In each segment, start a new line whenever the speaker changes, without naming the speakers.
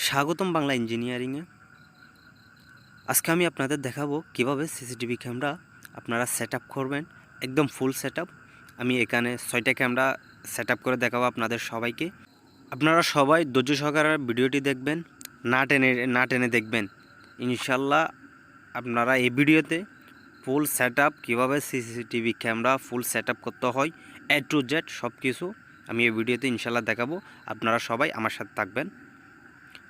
স্বাগতম বাংলা ইঞ্জিনিয়ারিংয়ে। আজকে আমি আপনাদের দেখাবো কিভাবে সিসিটিভি ক্যামেরা আপনারা সেট আপ করবেন, একদম ফুল সেট আপ। আমি এখানে 6টা ক্যামেরা সেট আপ করে দেখাবো আপনাদের সবাইকে। আপনারা সবাই ধৈর্য সহকারে ভিডিওটি দেখবেন, না টেনে দেখবেন। ইনশাল্লাহ আপনারা এই ভিডিওতে ফুল সেট আপ কীভাবে CCTV camera full set up করতে হয় A to Z সব কিছু আমি এই ভিডিওতে ইনশাল্লাহ দেখাবো। আপনারা সবাই আমার সাথে থাকবেন।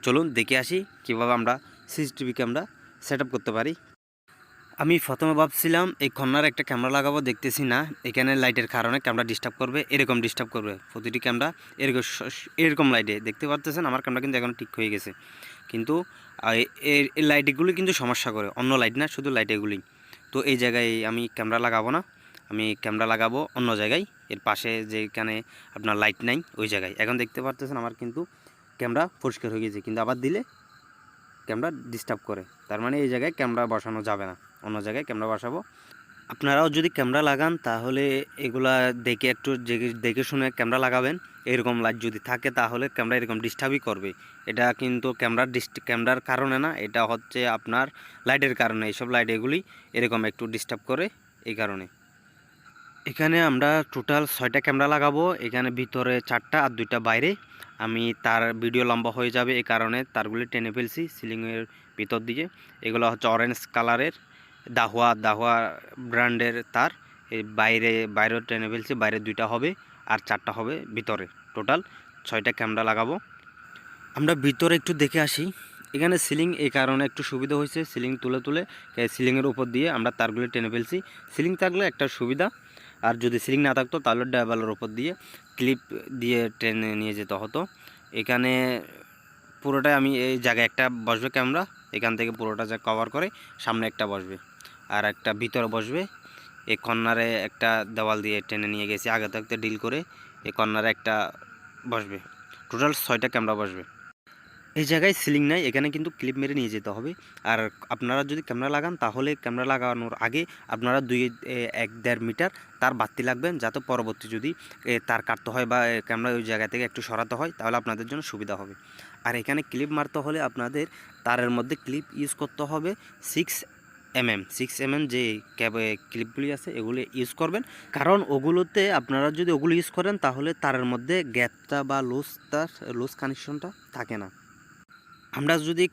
চলুন দেখে আসি কীভাবে আমরা সিসিটিভি ক্যামেরা সেট আপ করতে পারি। আমি প্রথমে ভাবছিলাম এই কর্নারে একটা ক্যামেরা লাগাবো, দেখতেছি না, এখানে লাইটের কারণে ক্যামেরা ডিস্টার্ব করবে, এরকম ডিস্টার্ব করবে প্রতিটি ক্যামেরা এরকম লাইটে দেখতে পারতেছেন। আমার ক্যামেরা কিন্তু এখন ঠিক হয়ে গেছে, কিন্তু এই লাইটগুলি কিন্তু সমস্যা করে, অন্য লাইট না, শুধু লাইট এগুলি। তো এই জায়গায় আমি ক্যামেরা লাগাবো না, আমি ক্যামেরা লাগাবো অন্য জায়গায়, এর পাশে যেখানে আপনার লাইট নাই ওই জায়গায়। এখন দেখতে পারতেছেন আমার কিন্তু ক্যামেরা পরিষ্কার হয়ে গেছে, কিন্তু আবার দিলে ক্যামেরা ডিস্টার্ব করে, তার মানে এই জায়গায় ক্যামেরা বসানো যাবে না, অন্য জায়গায় ক্যামেরা বসাবো। আপনারাও যদি ক্যামেরা লাগান তাহলে এগুলা দেখে একটু দেখে শুনে ক্যামেরা লাগাবেন। এরকম লাইট যদি থাকে তাহলে ক্যামেরা এরকম ডিস্টার্বই করবে। এটা কিন্তু ক্যামেরার কারণে না, এটা হচ্ছে আপনার লাইটের কারণে। এইসব লাইট এগুলি এরকম একটু ডিস্টার্ব করে, এই কারণে। এখানে আমরা টোটাল 6টা ক্যামেরা লাগাবো, এখানে ভিতরে 4টা আর 2টা বাইরে। আমি তার ভিডিও লম্বা হয়ে যাবে এই কারণে তারগুলি টেনে ফেলছি সিলিংয়ের ভিতর দিয়ে। এগুলো হচ্ছে অরেঞ্জ কালারের দাহুয়া ব্র্যান্ডের তার। এই বাইরেও টেনে ফেলছি, বাইরে 2টা হবে আর 4টা হবে ভিতরে। টোটাল 6টা ক্যামেরা লাগাবো। আমরা ভিতরে একটু দেখে আসি। এখানে সিলিং এই কারণে একটু সুবিধা হয়েছে, সিলিং তুলে সিলিংয়ের উপর দিয়ে আমরা তারগুলি টেনে ফেলছি। সিলিং থাকলে একটা সুবিধা, আর যদি সিলিং না থাকতো তাহলে ড্রাইভারের উপর দিয়ে ক্লিপ দিয়ে টেনে নিয়ে যেতে হতো। এখানে পুরোটাই আমি এই জায়গায় একটা বসবে ক্যামেরা, এখান থেকে পুরোটা যা কভার করে সামনে একটা বসবে আর একটা ভিতরে বসবে। এই কর্নারে একটা দেওয়াল দিয়ে টেনে নিয়ে গেছি আগে থাকতে ডিল করে, এই কর্নারে একটা বসবে। টোটাল 6টা ক্যামেরা বসবে। এই জায়গায় সিলিং নাই, এখানে কিন্তু ক্লিপ মেরে নিয়ে যেতে হবে। আর আপনারা যদি ক্যামেরা লাগান তাহলে ক্যামেরা লাগানোর আগে আপনারা 1-1.5 মিটার তার বাড়তি লাগবেন, যাতে পরবর্তী যদি তার কাটতে হয় বা ক্যামেরা ওই জায়গা থেকে একটু সরাতে হয় তাহলে আপনাদের জন্য সুবিধা হবে। আর এখানে ক্লিপ মারতে হলে আপনাদের তারের মধ্যে ক্লিপ ইউজ করতে হবে 6mm যে ক্লিপগুলি আছে এগুলি ইউজ করবেন, কারণ ওগুলোতে আপনারা যদি ওগুলো ইউজ করেন তাহলে তারের মধ্যে গ্যাপটা বা লুজ কানেকশনটা থাকে না। আমরা যদি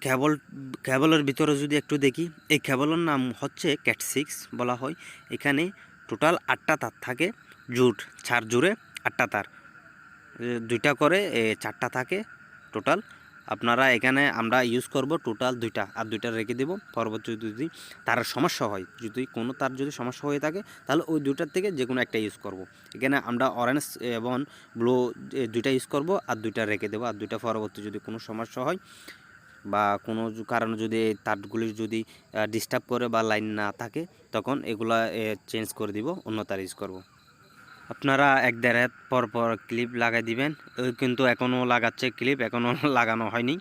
কেবলের ভিতরে যদি একটু দেখি, এই কেবলের নাম হচ্ছে ক্যাট 6 বলা হয়। এখানে টোটাল 8টা তার থাকে, জুড়ে 8টা তার, 2টা করে 4টা থাকে টোটাল। আপনারা এখানে আমরা ইউজ করব টোটাল 2টা, আর 2টা রেখে দেব পরবর্তী যদি তার সমস্যা হয়, যদি কোনো তার যদি সমস্যা হয়ে থাকে তাহলে ওই 2টার থেকে যে কোনো একটা ইউজ করব। এখানে আমরা অরেঞ্জ এবং ব্লু 2টা ইউজ করব আর 2টা রেখে দেবো, আর 2টা পরবর্তী যদি কোনো সমস্যা হয় বা কোনো কারণে যদি তারগুলি যদি ডিস্টার্ব করে বা লাইন না থাকে তখন এগুলা চেঞ্জ করে দিব, অন্য তার ইউজ করব। আপনারা 1-1.5 হাত পর ক্লিপ লাগাই দিবেন। ওই কিন্তু এখনও লাগাচ্ছে ক্লিপ, এখনও লাগানো হয়নি।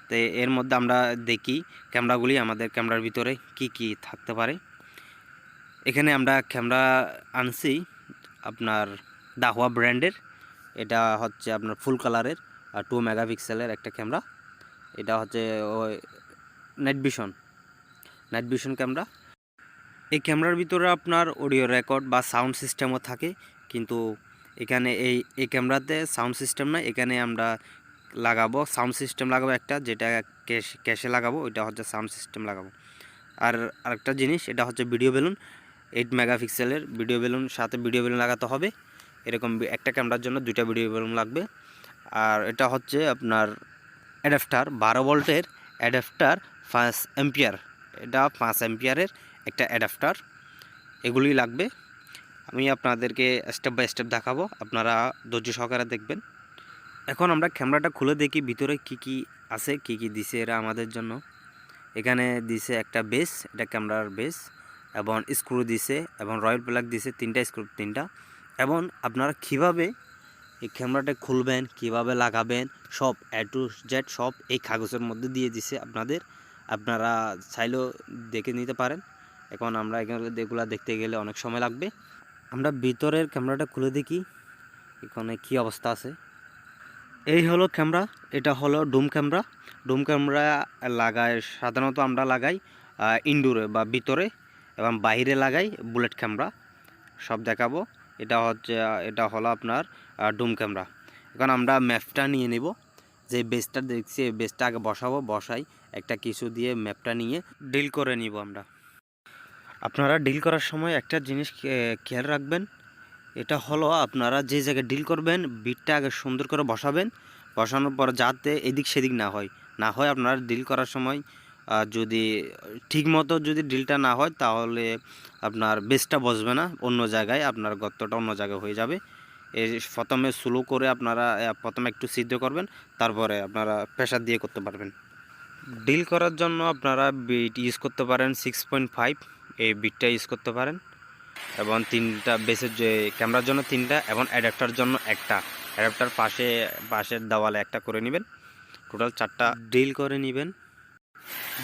তো এর মধ্যে আমরা দেখি ক্যামেরাগুলি, আমাদের ক্যামেরার ভিতরে কি কি থাকতে পারে। এখানে আমরা ক্যামেরা আনছি আপনার দাহুয়া ব্র্যান্ডের, এটা হচ্ছে আপনার ফুল কালারের আর 2 মেগাপিক্সেলের একটা ক্যামেরা। এটা হচ্ছে ওই নাইট ভিশন ক্যামেরা। এই ক্যামেরার ভিতরে আপনার অডিও রেকর্ড বা সাউন্ড সিস্টেমও থাকে, কিন্তু এখানে এই ক্যামেরাতে সাউন্ড সিস্টেম না, এখানে আমরা সাউন্ড সিস্টেম লাগাবো একটা, যেটা ক্যাশে লাগাবো, ওইটা হচ্ছে সাউন্ড সিস্টেম লাগাবো। আর আরেকটা জিনিস, এটা হচ্ছে ভিডিও বেলুন, 8 মেগাপিক্সেলের ভিডিও বেলুন, সাথে ভিডিও বেলুন লাগাতে হবে। এরকম একটা ক্যামেরার জন্য 2টা ভিডিও বেলুন লাগবে। আর এটা হচ্ছে আপনার অ্যাডাপ্টার, 12 ভোল্টের অ্যাডাপ্টার 5 অ্যাম্পিয়ার, এটা 5 অ্যাম্পিয়ারের একটা অ্যাডাপ্টার, এগুলি লাগবে। আমি আপনাদেরকে স্টেপ বাই স্টেপ দেখাবো, আপনারা ধৈর্য সহকারে দেখবেন। এখন আমরা ক্যামেরাটা খুলে দেখি ভিতরে কি কি আছে, কি কি দিছে এরা আমাদের জন্য। এখানে দিছে একটা বেস, এটা ক্যামেরার বেস, এবং স্ক্রু দিছে, এবং রয়্যাল প্লাগ দিছে 3টা স্ক্রু 3টা। এবং আপনারা কিভাবে এই ক্যামেরাটা খুলবেন, কিভাবে লাগাবেন, সব A to Z সব এই কাগজের মধ্যে দিয়ে দিছে আপনারা চাইলেও দেখে নিতে পারেন। এখন আমরা এগুলো দেখতে গেলে অনেক সময় লাগবে। আমরা ভিতরের ক্যামেরাটা খুলে দেখি এখানে কি অবস্থা আছে। এই হলো ক্যামেরা, এটা হলো ডুম ক্যামেরা। ডুম ক্যামেরা লাগাই সাধারণত আমরা লাগাই ইনডোরে বা ভিতরে, এবং বাইরে লাগাই বুলেট ক্যামেরা। সব দেখাবো। এটা হলো আপনার ডুম ক্যামেরা। এখন আমরা ম্যাপটা নিয়ে নেব। যে বেসটা দেখছি এই বেসটা আগে বসাই একটা কিছু দিয়ে ম্যাপটা নিয়ে ডিল করে নিব আমরা। আপনারা ডিল করার সময় একটা জিনিস খেয়াল রাখবেন, এটা হলো আপনারা যে জায়গায় ডিল করবেন বিটটা আগে সুন্দর করে বসানোর পর যাতে এদিক সেদিক না হয় আপনারা ডিল করার সময় যদি ঠিক মতো যদি ডিলটা না হয় তাহলে আপনার বেসটা বসবে না, অন্য জায়গায় আপনার গর্তটা অন্য জায়গায় হয়ে যাবে। এই প্রথমে স্লো করে আপনারা প্রথমে একটু সিদ্ধ করবেন, তারপরে আপনারা প্রেসার দিয়ে করতে পারবেন। ডিল করার জন্য আপনারা বিট ইউজ করতে পারেন 6.5, এই বিটটা ইউজ করতে পারেন। এবং 3টা বেসের যে ক্যামেরার জন্য 3টা, এবং অ্যাডাপ্টার জন্য একটা। অ্যাডাপ্টার পাশের দেওয়ালে একটা করে নেবেন, টোটাল 4টা ডিল করে নেবেন।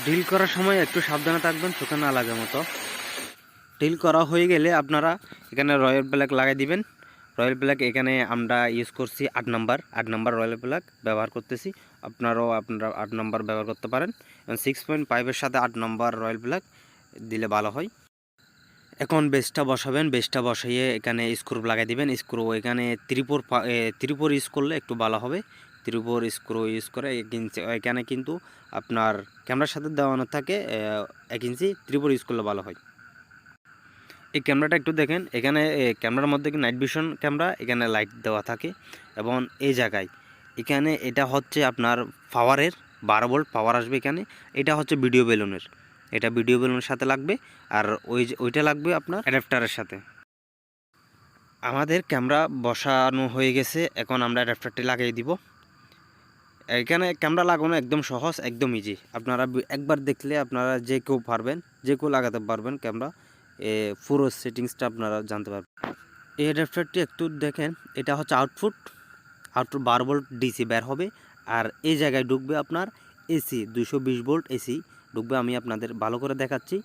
ডিল করার সময় একটু সাবধানে থাকবেন, চোখে না লাগে মতো। ডিল করা হয়ে গেলে আপনারা এখানে রয়্যাল ব্ল্যাক লাগাই দিবেন। রয়্যাল ব্ল্যাক এখানে আমরা ইউজ করছি 8 নাম্বার রয়্যাল ব্ল্যাক ব্যবহার করতেছি। আপনারা 8 নাম্বার ব্যবহার করতে পারেন, এবং 6.5-এর সাথে 8 নাম্বার রয়্যাল ব্ল্যাক দিলে ভালো হয়। এখন বেসটা বসাবেন, বেসটা বসাইয়ে এখানে স্ক্রু লাগাই দিবেন। স্ক্রু এখানে ত্রিপুর ইউজ করলে একটু ভালো হবে। ত্রিপুর স্ক্রু ইউজ করে এখানে কিন্তু আপনার ক্যামেরার সাথে দেওয়ানো থাকে 1 ইঞ্চি, ত্রিপুর ইউজ করলে ভালো হয়। এই ক্যামেরাটা একটু দেখেন, এখানে ক্যামেরার মধ্যে নাইট ভিশন ক্যামেরা, এখানে লাইট দেওয়া থাকে। এবং এই জায়গায় এখানে এটা হচ্ছে আপনার পাওয়ারের 12 ভোল্ট পাওয়ার আসবে এখানে। এটা হচ্ছে ভিডিও বেলুনের, এটা ভিডিও বেলুনের সাথে লাগবে, আর ওইটা লাগবে আপনার অ্যাডাপ্টারের সাথে। আমাদের ক্যামেরা বসানো হয়ে গেছে, এখন আমরা অ্যাডাপ্টারটি লাগিয়ে দিব। এখানে ক্যামেরা লাগানো একদম সহজ, একদম ইজি। আপনারা একবার দেখলে আপনারা যে কেউ লাগাতে পারবেন ক্যামেরা। পুরো সেটিংসটা আপনারা জানতে পারবেন। এই অ্যাডাপ্টারটি একটু দেখেন, এটা হচ্ছে আউটপুট 12 ভোল্ট ডিসি বের হবে। আর এই জায়গায় ঢুকবে আপনার এসি 220 ভোল্ট এসি ঢুকবে। আমি আপনাদের ভালো করে দেখাচ্ছি।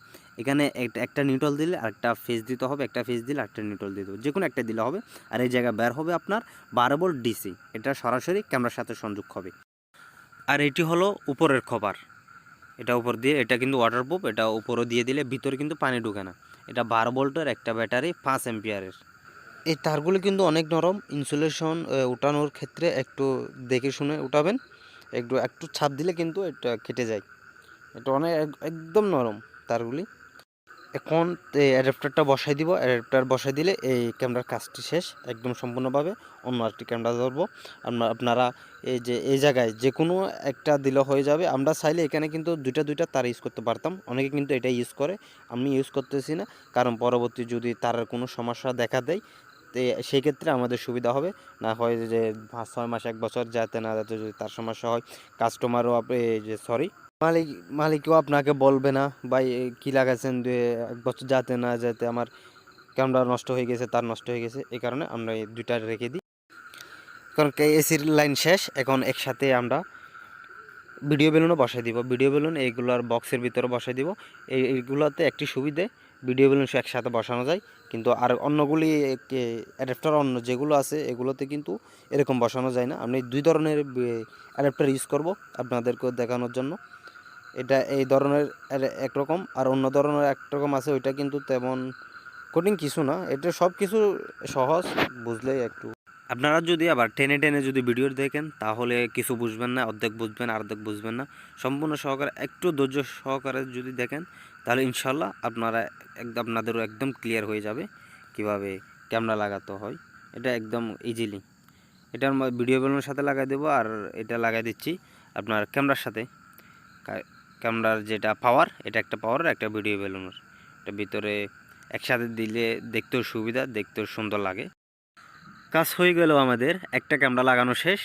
এখানে একটা নিউট্রাল দিলে আরেকটা ফেজ দিতে হবে, একটা ফেজ দিলে আরেকটা নিউট্রাল দিতে হবে, যে কোনো একটা দিলে হবে। আর এই জায়গায় বের হবে আপনার 12 ভোল্ট ডিসি, এটা সরাসরি ক্যামেরার সাথে সংযোগ হবে। আর এটি হলো উপরের কভার, এটা উপর দিয়ে, এটা কিন্তু ওয়াটারপ্রুফ, এটা উপরও দিয়ে দিলে ভিতরে কিন্তু পানি ঢুকে না। এটা 12 ভোল্টের একটা ব্যাটারি 5 এম্পিয়ারের। এই তারগুলো কিন্তু অনেক নরম, ইনসুলেশন উঠানোর ক্ষেত্রে একটু দেখে শুনে উঠাবেন। একটু ছাপ দিলে কিন্তু এটা কেটে যায়, এটা অনেক একদম নরম তারগুলি। এখন অ্যাডাপ্টারটা বসাই দিব। অ্যাডাপ্টার বসাই দিলে এই ক্যামেরার কাজটি শেষ একদম সম্পূর্ণভাবে। অন্য একটি ক্যামেরা ধরবো। আপনারা এই জায়গায় যে কোনো একটা দিলে হয়ে যাবে। আমরা চাইলে এখানে কিন্তু দুইটা তার ইউজ করতে পারতাম, অনেকে কিন্তু এটা ইউজ করে। আমি ইউজ করতেছি না, কারণ পরবর্তী যদি তারের কোনো সমস্যা দেখা দেয় তো সেই ক্ষেত্রে আমাদের সুবিধা হবে। না হয় যে 5-6 মাস 1 বছর যাতে যদি তার সমস্যা হয়, কাস্টমারও মালিকও আপনাকে বলবে না ভাই কি লাগাইছেন 1 বছর যাতে আমার ক্যামেরা নষ্ট হয়ে গেছে, তার নষ্ট হয়ে গেছে। এই কারণে আমরা এই দুইটা রেখে দিই। কারণ এসির লাইন শেষ, এখন একসাথে আমরা ভিডিও বেলুনও বসাই দিব। ভিডিও বেলুন এইগুলোর বক্সের ভিতরে বসাই দিব। এইগুলোতে একটি সুবিধে, ভিডিও বেলুন একসাথে বসানো যায়। কিন্তু আর অন্যগুলি অ্যাডাপ্টার অন্য যেগুলো আছে এগুলোতে কিন্তু এরকম বসানো যায় না। আমি 2 ধরনের অ্যাডাপ্টার ইউজ করব আপনাদেরকে দেখানোর জন্য। এটা এই ধরনের একরকম, আর অন্য ধরনের একরকম আছে। ওইটা কিন্তু তেমন কঠিন কিছু না, এটা সব কিছু সহজ, বুঝলেই একটু। আপনারা যদি আবার টেনে যদি ভিডিও দেখেন তাহলে কিছু বুঝবেন না, অর্ধেক বুঝবেন আর অর্ধেক বুঝবেন না। সম্পূর্ণ সহকারে একটু ধৈর্য সহকারে যদি দেখেন তাহলে ইনশাল্লাহ আপনাদেরও একদম ক্লিয়ার হয়ে যাবে কিভাবে ক্যামেরা লাগাতে হয়। এটা একদম ইজিলি এটার ভিডিও বেলুনের সাথে লাগাই দেবো, আর এটা লাগাই দিচ্ছি আপনার ক্যামেরার সাথে। ক্যামেরার যেটা পাওয়ার, এটা একটা পাওয়ার, একটা ভিডিও বেলুনের, এটা ভিতরে একসাথে দিলে দেখতেও সুবিধা, দেখতেও সুন্দর লাগে। কাজ হয়ে গেল, আমাদের একটা ক্যামেরা লাগানো শেষ।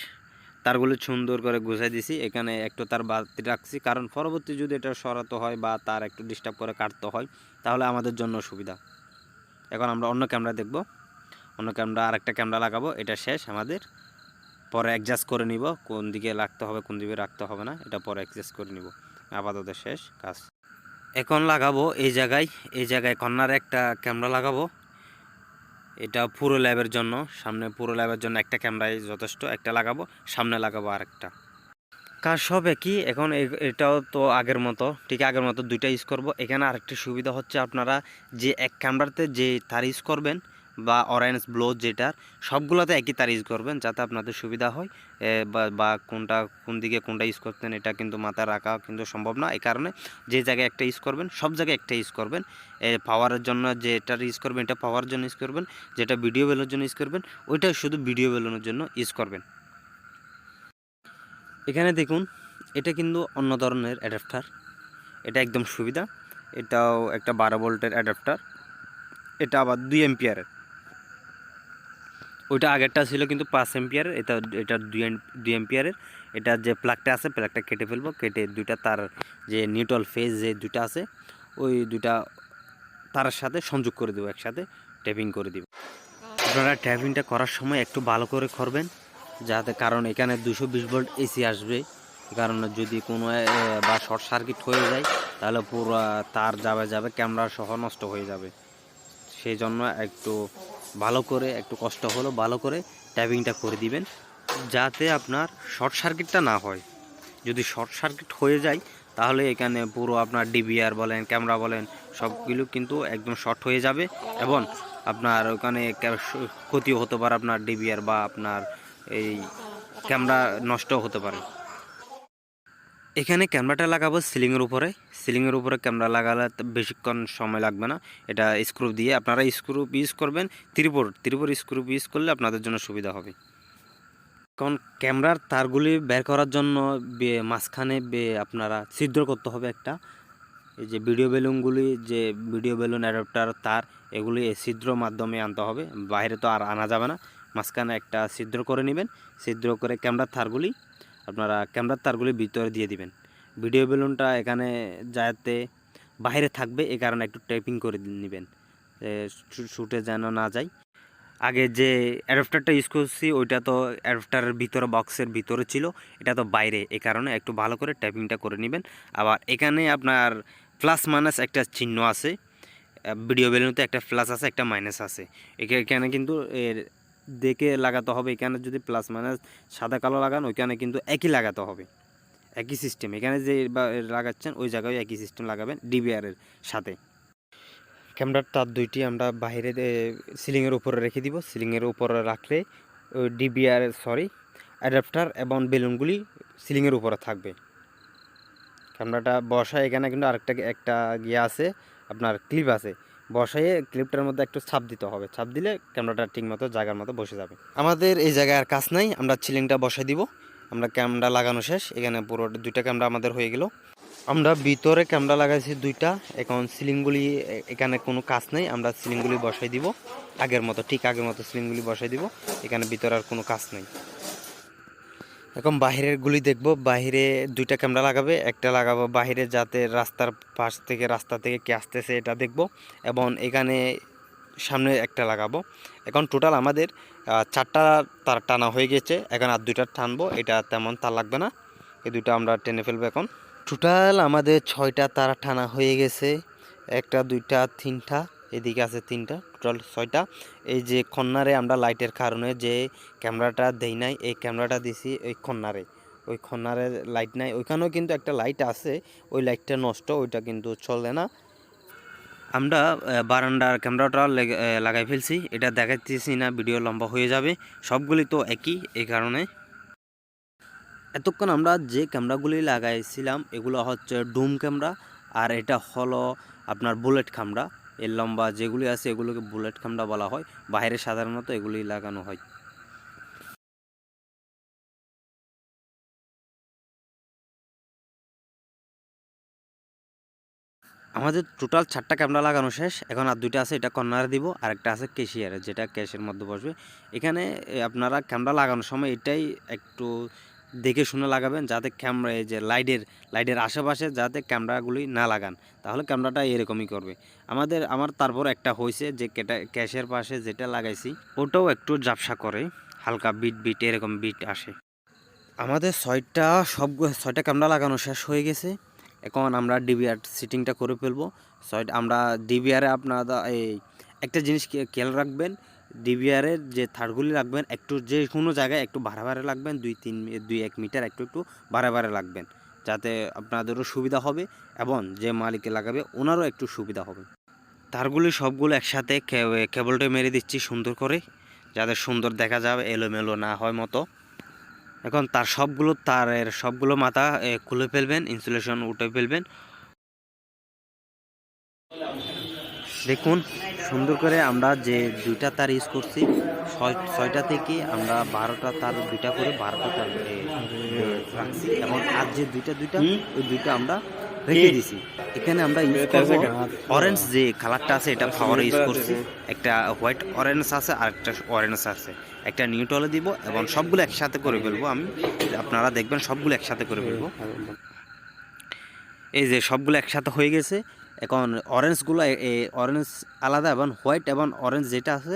তারগুলো সুন্দর করে গুছাই দিছি। এখানে একটু তার বাড়তি রাখছি, কারণ পরবর্তী যদি এটা সরাতে হয় বা তার একটু ডিস্টার্ব করে কাটতে হয় তাহলে আমাদের জন্য সুবিধা। এখন আমরা অন্য ক্যামেরা দেখব, অন্য ক্যামেরা আরেকটা ক্যামেরা লাগাবো। এটা শেষ আমাদের, পরে অ্যাডজাস্ট করে নিব কোন দিকে রাখতে হবে কোন দিকে রাখতে হবে না, এটা পরে অ্যাডজাস্ট করে নিব। আপাতত শেষ কাজ। এখন লাগাবো এই জায়গায় কর্নারে একটা ক্যামেরা লাগাবো। এটা পুরো ল্যাবের জন্য, সামনে পুরো ল্যাবের জন্য একটা ক্যামেরাই যথেষ্ট, একটা লাগাবো, সামনে লাগাবো আরেকটা। কাজ সব একই। এখন এটাও তো আগের মতো, ঠিক আগের মতো দুইটা ইউজ করব। এখানে আরেকটি সুবিধা হচ্ছে আপনারা যে এক ক্যামেরাতে যে তার ইউজ করবেন বা অরেঞ্জ ব্লো যেটার, সবগুলোতে একই তার ইউজ করবেন যাতে আপনাদের সুবিধা হয়। বা কোনটা কোন দিকে কোনটা ইউজ করতেন এটা কিন্তু মাথায় রাখা কিন্তু সম্ভব না। এই কারণে যে জায়গায় একটা ইউজ করবেন সব জায়গায় একটা ইউজ করবেন। পাওয়ারের জন্য যেটার ইউজ করবেন এটা পাওয়ার জন্য ইউজ করবেন, যেটা ভিডিও বেলোর জন্য ইউজ করবেন ওইটা শুধু ভিডিও বেলোনোর জন্য ইউজ করবেন। এখানে দেখুন এটা কিন্তু অন্য ধরনের অ্যাডাপ্টার, এটা একদম সুবিধা। এটাও একটা 12 ভোল্টের অ্যাডাপ্টার, এটা আবার 2 এম্পিয়ারের। ওইটা আগেরটা ছিল কিন্তু 5 এম্পিয়ারের, এটা 2 এম্পিয়ারের। এটা যে প্লাগটা আছে প্লাগটা কেটে ফেলবো, কেটে দুইটা তার যে নিউট্রাল ফেজ যে দুইটা আছে ওই দুইটা তারের সাথে সংযোগ করে দেবো, একসাথে ট্যাপিং করে দিব। আপনারা ট্যাপিংটা করার সময় একটু ভালো করে করবেন যাতে, কারণ এখানে 220 ভোল্ট এসি আসবে। কারণ যদি কোনো বা শর্ট সার্কিট হয়ে যায় তাহলে পুরো তার যাবে ক্যামেরা সহ নষ্ট হয়ে যাবে। সেই জন্য একটু ভালো করে, একটু কষ্ট হলেও ভালো করে ট্যাপিংটা করে দিবেন যাতে আপনার শর্ট সার্কিটটা না হয়। যদি শর্ট সার্কিট হয়ে যায় তাহলে এখানে পুরো আপনার ডিভিআর বলেন ক্যামেরা বলেন সবগুলো কিন্তু একদম শর্ট হয়ে যাবে এবং আপনার ওখানে ক্ষতিও হতে পারে, আপনার ডিভিআর বা আপনার এই ক্যামেরা নষ্টও হতে পারে। এখানে ক্যামেরাটা লাগাবো সিলিংয়ের উপরে। সিলিংয়ের উপরে ক্যামেরা লাগালে বেশিক্ষণ সময় লাগবে না। এটা স্ক্রু দিয়ে আপনারা স্ক্রু ইউজ করবেন, ত্রিপুর স্ক্রু ইউজ করলে আপনাদের জন্য সুবিধা হবে। কারণ ক্যামেরার তারগুলি বের করার জন্য মাঝখানে আপনারা ছিদ্র করতে হবে একটা। এই যে ভিডিও বেলুনগুলি, যে ভিডিও বেলুন অ্যাডাপ্টার তার, এগুলি এই ছিদ্র মাধ্যমে আনতে হবে, বাইরে তো আর আনা যাবে না। মাঝখানে একটা ছিদ্র করে নেবেন, ছিদ্র করে ক্যামেরার তারগুলি ভিতরে দিয়ে দিবেন। ভিডিও বেলুনটা এখানে যাতে বাইরে থাকবে এই কারণে একটু টেপিং করে নেবেন, শুটে যেন না যায়। আগে যে অ্যাডাপ্টারটা ইউজ করছি ওইটা তো অ্যাডাপ্টারের ভিতরে বক্সের ভিতরে ছিল, এটা তো বাইরে, এই কারণে একটু ভালো করে ট্যাপিংটা করে নেবেন। আবার এখানে আপনার প্লাস মাইনাস একটা চিহ্ন আছে, ভিডিও বেলুনতে একটা প্লাস আছে একটা মাইনাস আছে। এখানে কিন্তু এর দেখে লাগাতে হবে। এখানে যদি প্লাস মাইনাস সাদা কালো লাগান ওইখানে কিন্তু একই লাগাতে হবে, একই সিস্টেম। এখানে যে লাগাচ্ছেন ওই জায়গায় একই সিস্টেম লাগাবেন ডিবিআরের সাথে। ক্যামেরার তার দুইটি আমরা বাইরে সিলিংয়ের উপরে রেখে দিব। সিলিংয়ের উপরে রাখলে ওই অ্যাডাপ্টার এবং বেলুনগুলি সিলিংয়ের উপরে থাকবে। ক্যামেরাটা বসায় এখানে কিন্তু একটা গিয়ে আছে, আপনার ক্লিপ আছে, বসাইয়ে ক্লিপটার মধ্যে একটু ছাপ দিতে হবে। ছাপ দিলে ক্যামেরাটা ঠিকমতো জায়গার মতো বসে যাবে। আমাদের এই জায়গায় আর কাজ নাই, আমরা সিলিংটা বসাই দিব। আমরা ক্যামেরা লাগানো শেষ, এখানে পুরো দুইটা ক্যামেরা আমাদের হয়ে গেল। আমরা ভিতরে ক্যামেরা লাগাইছি দুইটা। এখন সিলিংগুলি এখানে কোনো কাজ নেই, আমরা সিলিংগুলি বসাই দিব আগের মতো, ঠিক আগের মতো সিলিংগুলি বসাই দিব। এখানে ভিতরে আর কোনো কাজ নেই। এখন বাহিরের গুলি দেখব। বাহিরে দুইটা ক্যামেরা লাগাবে, একটা লাগাবো বাহিরে যাতে রাস্তা থেকে কে আসতেছে এটা দেখব, এবং এখানে সামনে একটা লাগাবো। এখন টোটাল আমাদের 4টা তার টানা হয়ে গেছে, এখন আর 2টা টানবো। এটা তেমন তার লাগবে না, এই দুটো আমরা টেনে ফেলবো। এখন টোটাল আমাদের 6টা তার টানা হয়ে গেছে, 1টা 2টা 3টা, এদিকে আছে 3টা, টোটাল 6টা। এই যে কর্নারে আমরা লাইটের কারণে যে ক্যামেরাটা দেই নাই, এই ক্যামেরাটা দিছি ওই কর্নারে লাইট নাই। ওইখানেও কিন্তু একটা লাইট আছে, ওই লাইটটা নষ্ট, ওইটা কিন্তু চলে না। আমরা বারান্দার ক্যামেরাটা লাগাই ফেলছি, এটা দেখাচ্ছি না, ভিডিও লম্বা হয়ে যাবে। সবগুলি তো একই, এই কারণে। এতক্ষণ আমরা যে ক্যামেরাগুলি লাগাইছিলাম এগুলো হচ্ছে ডুম ক্যামেরা, আর এটা হলো আপনার বুলেট ক্যামেরা। এর লম্বা যেগুলি আছে এগুলোকে বুলেট ক্যামেরা বলা হয়। বাইরে সাধারণত এগুলি লাগানো হয়। আমাদের টোটাল 4টা ক্যামেরা লাগানো শেষ, এখন আর 2টা আছে, এটা কর্নারে দিব, আর একটা আছে ক্যাশিয়ারে, যেটা ক্যাশের মধ্যে বসবে। এখানে আপনারা ক্যামেরা লাগানোর সময় এটাই একটু দেখে শুনে লাগাবেন যাতে ক্যামেরা এই যে লাইটের আশেপাশে যাতে ক্যামেরাগুলি না লাগান, তাহলে ক্যামেরাটা এরকমই করবে। আমার তারপর একটা হয়েছে যে ক্যাশের পাশে যেটা লাগাইছি ওটাও একটু ঝাপসা করে, হালকা বিট এরকম বিট আসে। আমাদের 6টা ক্যামেরা লাগানো শেষ হয়ে গেছে। এখন আমরা ডিবিআর সিটিংটা করে ফেলবো। আমরা ডিবিআরে আপনারা এই একটা জিনিস খেয়াল রাখবেন, ডিবিআরের যে তারগুলি রাখবেন একটু যে কোনো জায়গায় একটু ভাড়া রাখবেন, 2-1 মিটার একটু ভাড়া রাখবেন, যাতে আপনাদেরও সুবিধা হবে এবং যে মালিকে লাগাবে ওনারও একটু সুবিধা হবে। তারগুলি সবগুলো একসাথে কেবলটা মেরে দিচ্ছি সুন্দর করে, যাতে সুন্দর দেখা যাবে, এলোমেলো না হয় মতো। এখন তারের সবগুলো মাথা খুলে ফেলবেন, ইনসুলেশন উঠে ফেলবেন। দেখুন সুন্দর করে আমরা যে 2টা তার ইউজ করছি, 6টা থেকে আমরা 12টা তার 2টা করে 12টা তার রাখছি, এবং আর যে দুইটা ওই 2টা আমরা রেখে দিছি। এখানে আমরা ইউজ করব অরেঞ্জ যে কালারটা আছে, এটা পাওয়ার ইউজ করছি। একটা হোয়াইট অরেঞ্জ আছে আর একটা অরেঞ্জ আছে, একটা নিউট্রালে দিব এবং সবগুলো একসাথে করে ফেলবো। আপনারা দেখবেন সবগুলো একসাথে করে ফেলবো। এই যে সবগুলো একসাথে হয়ে গেছে। এখন অরেঞ্জগুলো অরেঞ্জ আলাদা এবং হোয়াইট এবং অরেঞ্জ যেটা আছে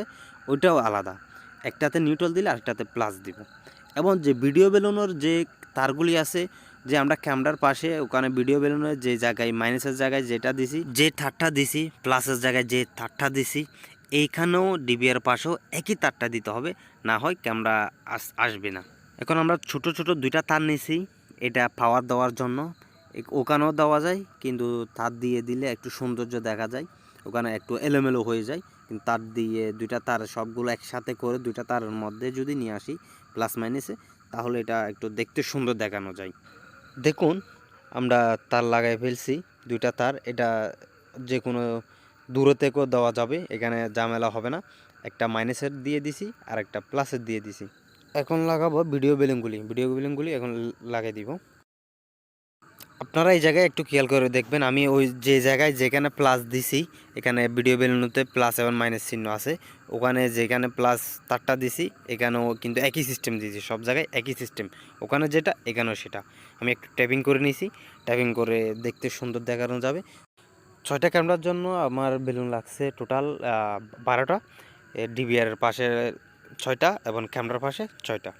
ওইটাও আলাদা, একটাতে নিউট্রাল দিলে আরেকটাতে প্লাস দিব। এবং যে ভিডিও বেলুনের যে তারগুলি আছে, যে আমরা ক্যামেরার পাশে ওখানে ভিডিও বেলুনের যে জায়গায় মাইনাসের জায়গায় যেটা দিছি, যে তারটা দিছি, প্লাসের জায়গায় যে তারটা দিছি, এইখানেও ডিবিআর পাশেও একই তারটা দিতে হবে, না হয় ক্যামেরা আসবে না। এখন আমরা ছোট ছোট 2টা তার নিছি, এটা পাওয়ার দেওয়ার জন্য। ওখানেও দেওয়া যায়, কিন্তু তার দিয়ে দিলে একটু সৌন্দর্য দেখা যায়, ওখানে একটু এলোমেলো হয়ে যায়। কিন্তু তার দিয়ে 2টা তার সবগুলো একসাথে করে 2টা তারের মধ্যে যদি নিয়ে আসি প্লাস মাইনাসে, তাহলে এটা একটু দেখতে সুন্দর দেখানো যায়। দেখুন আমরা তার লাগাই ফেলছি 2টা তার, এটা যে কোনো দূরে থেকেও দেওয়া যাবে, এখানে ঝামেলা হবে না। একটা মাইনাসের দিয়ে দিছি আর একটা প্লাসের দিয়ে দিছি। এখন লাগাবো ভিডিও বেলুনগুলি এখন লাগাই দিব। আপনারা এই জায়গায় একটু খেয়াল করে দেখবেন, আমি ওই যে জায়গায় যেখানে প্লাস দিছি, এখানে ভিডিও বেলুনতে প্লাস এবং মাইনাস চিহ্ন আছে, ওখানে যেখানে প্লাস তারটা দিছি এখানেও কিন্তু একই সিস্টেম দিয়েছি, সব জায়গায় একই সিস্টেম, ওখানে যেটা এখানেও সেটা। আমি একটু ট্যাপিং করে নিয়েছি, ট্যাপিং করে দেখতে সুন্দর দেখানো যাবে। 6টা ক্যামেরার জন্য আমার বেলুন লাগছে টোটাল 12টা, ডিবিআরের পাশে 6টা এবং ক্যামেরার পাশে 6টা।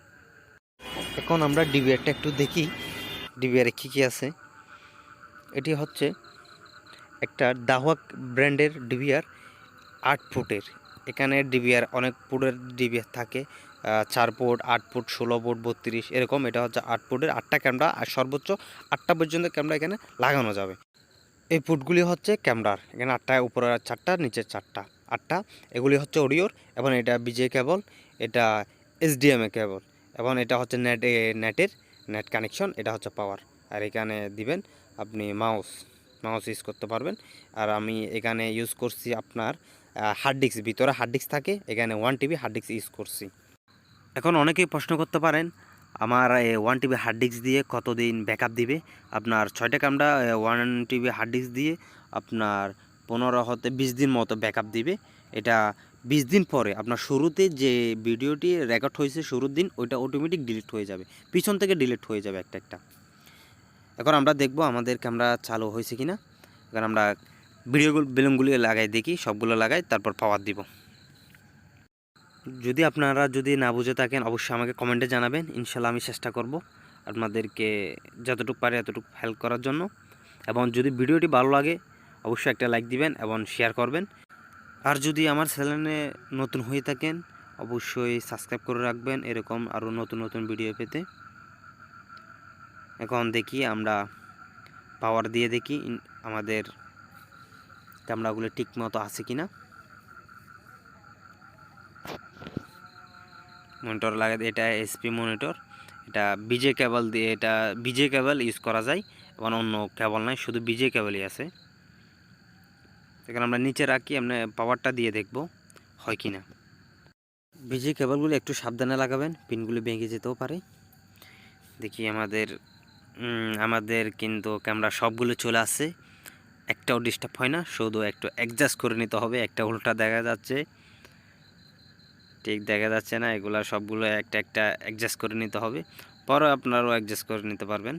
এখন আমরা ডিবিআরটা একটু দেখি, ডিবিআরে কী আছে। এটি হচ্ছে একটা দাহওয়াক ব্র্যান্ডের ডিবিআর, 8 ফুটের। এখানে ডিবিআর অনেক ফুটের ডিবিআর থাকে, 4 ফুট, 8 ফুট, 16 ফুট, 32 এরকম। এটা হচ্ছে 8 ফুটের, 8টা ক্যামেরা, আর সর্বোচ্চ 8টা পর্যন্ত ক্যামেরা এখানে লাগানো যাবে। এই ফুটগুলি হচ্ছে ক্যামেরার, এখানে 8টা, উপরে 4টা, নিচে 4টা, 8টা। এগুলি হচ্ছে অডিওর, এবং এটা বিজে কেবল, এটা এসডিএমএ কেবল, এবং এটা হচ্ছে নেট কানেকশন, এটা হচ্ছে পাওয়ার। আর এখানে দিবেন আপনি মাউস ইউজ করতে পারবেন। আর আমি এখানে ইউজ করছি আপনার হার্ড ডিস্ক, ভিতরে হার্ড ডিস্ক থাকে, এখানে 1 টিবি হার্ড ডিস্ক ইউজ করছি। এখন অনেকেই প্রশ্ন করতে পারেন আমার 1 টিবি হার্ড ডিস্ক দিয়ে কতদিন ব্যাকআপ দিবে। আপনার 6টা ক্যামেরা 1 টিবি হার্ড ডিস্ক দিয়ে আপনার 15 হতে 20 দিন মতো ব্যাকআপ দিবে। এটা 20 দিন পরে আপনার শুরুতে যে ভিডিওটি রেকর্ড হয়েছে শুরুর দিন, ওইটা অটোমেটিক ডিলিট হয়ে যাবে, পিছন থেকে ডিলিট হয়ে যাবে একটা একটা। এখন আমরা দেখব আমাদের ক্যামেরা চালু হয়েছে কিনা। এখন আমরা ভিডিও বেলুনগুলি লাগাই দেখি, সবগুলো লাগাই, তারপর পাওয়ার দিব। যদি আপনারা না বুঝে থাকেন অবশ্যই আমাকে কমেন্টে জানাবেন, ইনশাল্লাহ আমি চেষ্টা করব আপনাদেরকে যতটুকু পারে এতটুকু হেল্প করার জন্য। এবং যদি ভিডিওটি ভালো লাগে অবশ্যই একটা লাইক দিবেন এবং শেয়ার করবেন। আর যদি আমার চ্যানেলে নতুন হয়ে থাকেন অবশ্যই সাবস্ক্রাইব করে রাখবেন, এরকম আরও নতুন নতুন ভিডিও পেতে। এখন দেখি আমরা পাওয়ার দিয়ে দেখি আমাদের ক্যামেরাগুলো ঠিক মতো আছে কিনা। মনিটর লাগাই, এটা এসপি মনিটর, এটা বিজে কেবল দিয়ে, এটা বিজে কেবল ইউজ করা যায় এবং অন্য কেবল নাই, শুধু বিজে কেবলই আছে। এখানে আমরা নিচে রাখি, আমরা পাওয়ারটা দিয়ে দেখব হয় কি না। বিজে কেবলগুলো একটু সাবধানে লাগাবেন, পিনগুলি ভেঙে যেতেও পারে। দেখি আমাদের কিন্তু ক্যামেরা সবগুলো চলে আসছে, একটাও ডিস্টার্ব হয় না, শুধু একটু অ্যাডজাস্ট করে নিতে হবে। একটা উল্টা দেখা যাচ্ছে, ঠিক দেখা যাচ্ছে না, এগুলো সবগুলো একটা একটা অ্যাডজাস্ট করে নিতে হবে, পরে আপনারাও অ্যাডজাস্ট করে নিতে পারবেন।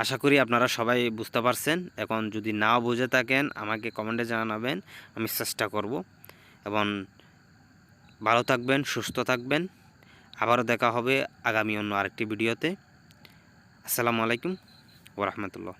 আশা করি আপনারা সবাই বুঝতে পারছেন। এখন যদি নাও বুঝে থাকেন আমাকে কমেন্টে জানাবেন, আমি চেষ্টা করব। এবং ভালো থাকবেন, সুস্থ থাকবেন, আবারও দেখা হবে আগামী অন্য আরেকটি ভিডিওতে। আসসালামু আলাইকুম ওয়া রাহমাতুল্লাহ।